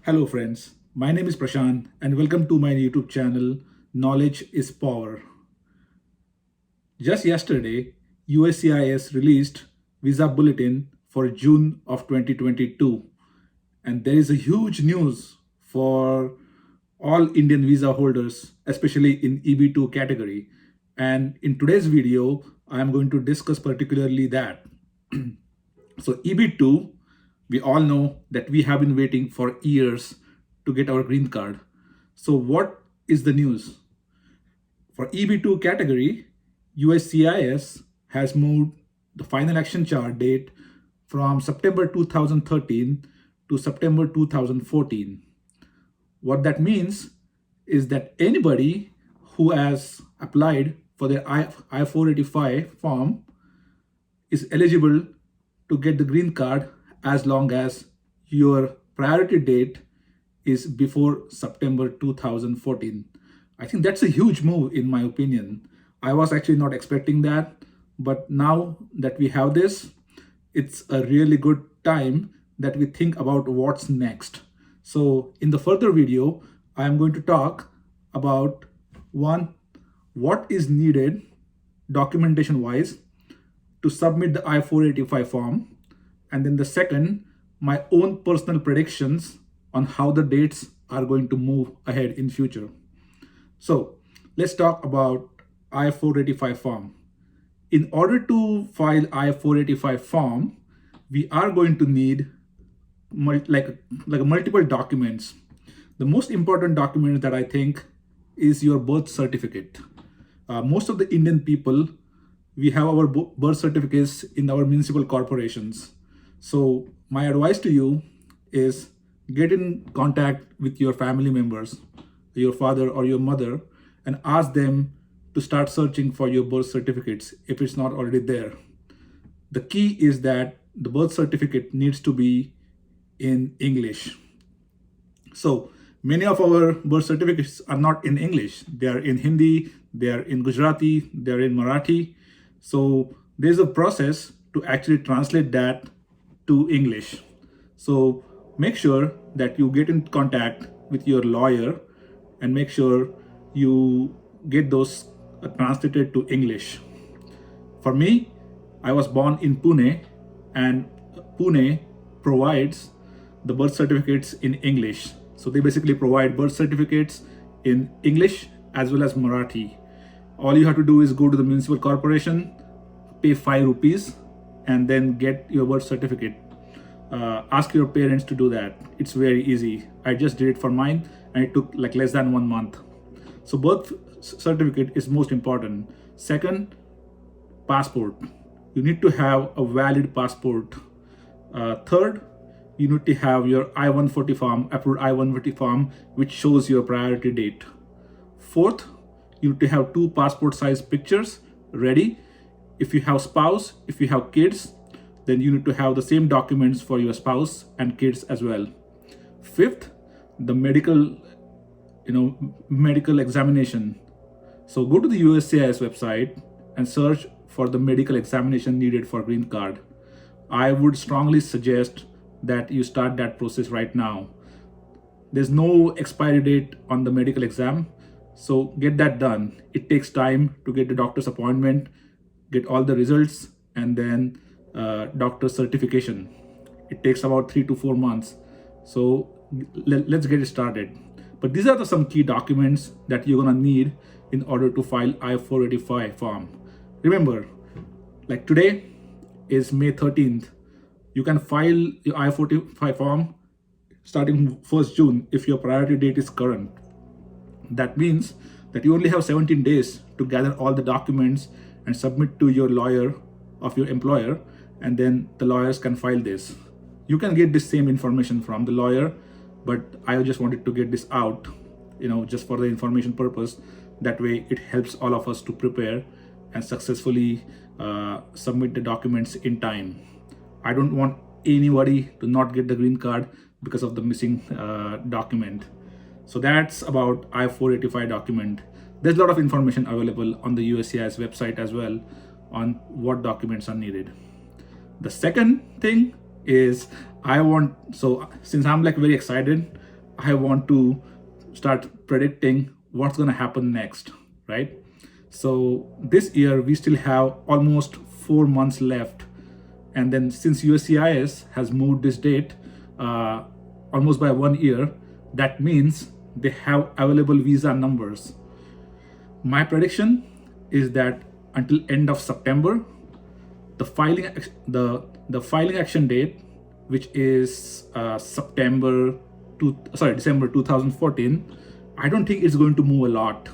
Hello friends, my name is Prashant and welcome to my YouTube channel Knowledge is Power. Just yesterday, USCIS released Visa Bulletin for June of 2022, and there is a huge news for all Indian visa holders, especially in EB2 category. And in today's video, I am going to discuss particularly that. So EB2, we all know that we have been waiting for years to get our green card. So what is the news? For EB2 category, USCIS has moved the final action chart date from September 2013 to September 2014. What that means is that anybody who has applied for their I-485 form is eligible to get the green card as long as your priority date is before September 2014. I think that's a huge move in my opinion. I was actually not expecting that, but now that we have this, it's a really good time that we think about what's next. So in the further video, I am going to talk about one, what is needed documentation wise to submit the I-485 form, and then the second, my own personal predictions on how the dates are going to move ahead in future. So let's talk about I-485 form. In order to file I-485 form, we are going to need multiple documents. The most important document that I think is your birth certificate. Most of the Indian people, we have our birth certificates in our municipal corporations. So my advice to you is get in contact with your family members, your father or your mother, and ask them to start searching for your birth certificates if it's not already there. The key is that the birth certificate needs to be in English. So many of our birth certificates are not in English. They are in Hindi, they are in Gujarati, they are in Marathi. So there's a process to actually translate that to English. So make sure that you get in contact with your lawyer and make sure you get those translated to English. For me, I was born in Pune, and Pune provides the birth certificates in English. So they basically provide birth certificates in English as well as Marathi. All you have to do is go to the municipal corporation, pay 5 rupees, and then get your birth certificate. Ask your parents to do that. It's very easy. I just did it for mine and it took like less than 1 month. So birth certificate is most important. Second, passport. You need to have a valid passport. Third, you need to have your I-140 form, approved I-140 form, which shows your priority date. Fourth, you need to have 2 passport size pictures ready. If you have spouse, if you have kids, then you need to have the same documents for your spouse and kids as well. Fifth, the medical examination. So go to the USCIS website and search for the medical examination needed for green card. I would strongly suggest that you start that process right now. There's no expiry date on the medical exam, so get that done. It takes time to get the doctor's appointment, get all the results, and then doctor certification. It takes about 3 to 4 months. So let's get it started. But these are some key documents that you're gonna need in order to file I-485 form. Remember, like today is May 13th. You can file your I-485 form starting 1st June if your priority date is current. That means that you only have 17 days to gather all the documents and submit to your lawyer of your employer, and then the lawyers can file this. You can get this same information from the lawyer, but I just wanted to get this out, just for the information purpose. That way it helps all of us to prepare and successfully submit the documents in time. I don't want anybody to not get the green card because of the missing document. So that's about I-485 document. There's a lot of information available on the USCIS website as well on what documents are needed. The second thing is since I'm like very excited, I want to start predicting what's going to happen next, right? So this year we still have almost 4 months left, and then since USCIS has moved this date almost by 1 year, that means they have available visa numbers. My prediction is that until end of September, the filing action date, which is December 2014, I don't think it's going to move a lot,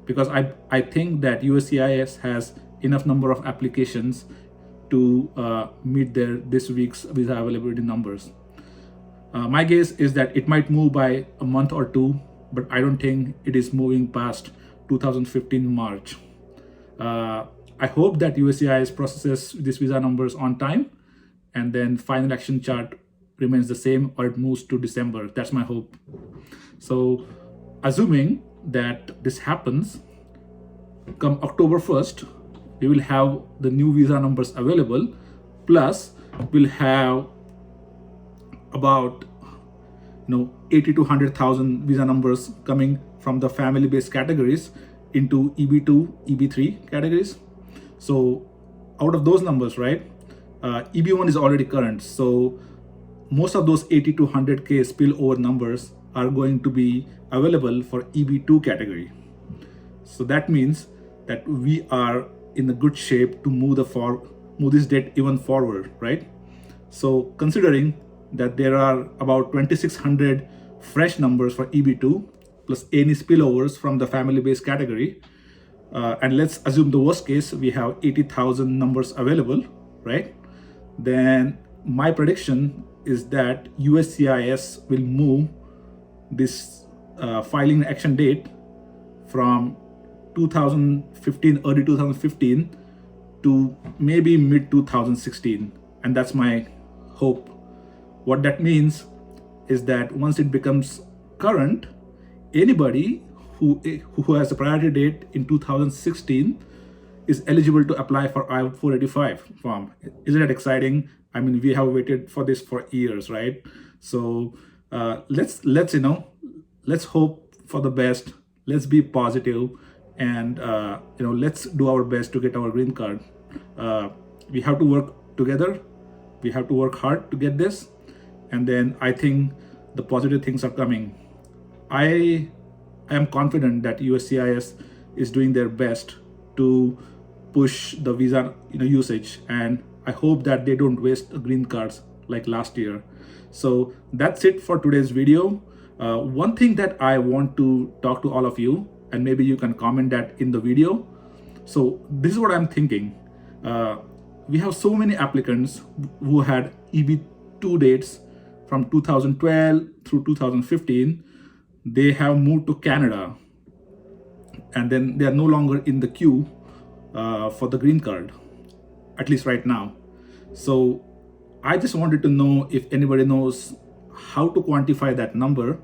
because I think that USCIS has enough number of applications to meet this week's visa availability numbers. My guess is that it might move by a month or two, but I don't think it is moving past 2015 March. I hope that USCIS processes these visa numbers on time, and then final action chart remains the same, or it moves to December. That's my hope. So assuming that this happens, come October 1st, we will have the new visa numbers available, plus we'll have about 80 to 100,000 visa numbers coming from the family-based categories into EB2, EB3 categories. So out of those numbers, right, EB1 is already current. So most of those 80 to 100K spillover numbers are going to be available for EB2 category. So that means that we are in a good shape to move this date even forward, right? So considering that there are about 2,600 fresh numbers for EB2 plus any spillovers from the family-based category, and let's assume the worst case, we have 80,000 numbers available, right? Then my prediction is that USCIS will move this filing action date from 2015, early 2015 to maybe mid 2016, and that's my hope. What that means is that once it becomes current, anybody who has a priority date in 2016 is eligible to apply for I-485 form. Isn't that exciting? I mean, we have waited for this for years, right? So let's hope for the best. Let's be positive, and let's do our best to get our green card. We have to work together. We have to work hard to get this, and then I think the positive things are coming. I am confident that USCIS is doing their best to push the visa usage, and I hope that they don't waste green cards like last year. So that's it for today's video. One thing that I want to talk to all of you, and maybe you can comment that in the video. So this is what I'm thinking. We have so many applicants who had EB2 dates from 2012 through 2015. They have moved to Canada, and then they are no longer in the queue for the green card, at least right now. So I just wanted to know if anybody knows how to quantify that number.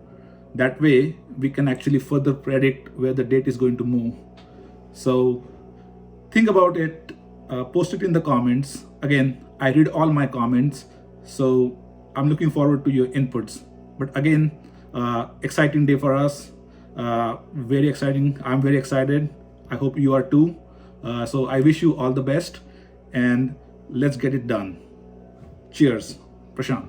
That way we can actually further predict where the date is going to move. So think about it, post it in the comments. Again, I read all my comments, so I'm looking forward to your inputs. But again, exciting day for us, very exciting. I'm very excited. I hope you are too. So I wish you all the best, and let's get it done. Cheers. Prashant.